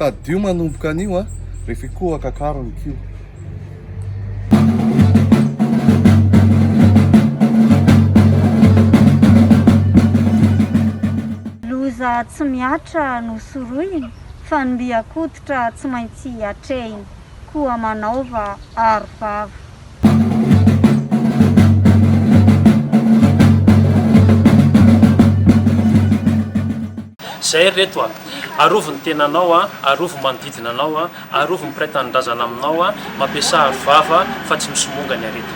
tadio manomboka an'io a rehefa koa akakarony kio. Loza tsy miatra no soroiny, fa ny mbiakototra tsy maintsy atrehiny, koa manaova arovava. Zay reto arovo ny tenanao arovo manodidina anao arovo mipiray-tanindrazana aminao mampiasa arovava fa tsy misy mongany arety.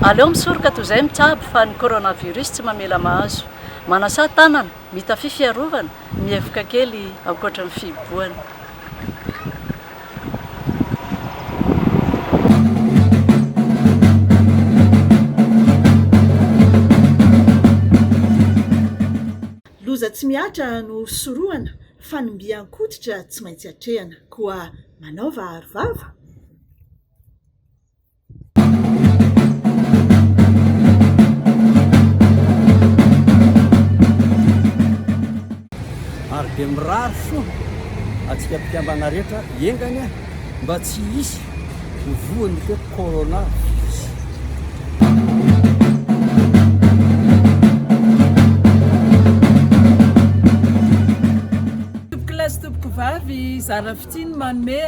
Aleo misoroka toy izay mitsabo fa ny coronavirus tsy mamela mahazo. Manasa tanana, mitafy fiarovana, mihevoka kely ankoatra ny fiboahana. Loza tsy miatra no soroana, fa ny mbiankototra tsy maintsy atrehana, koa manaova arovava. Ary dia mirary fo atsika mpikambana rehetra engany mba tsy hisy ny voany hoe coronavirus. Tompoko vavy zara fitsiny manome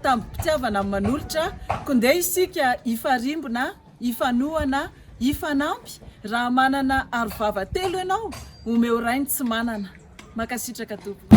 tambim-pitiavana manolotra kondeha isika ifarimbona, ifanohana, ifanampy raha manana arovava telo ianao omeo rainy tsy manana. Makasitraka tompoko.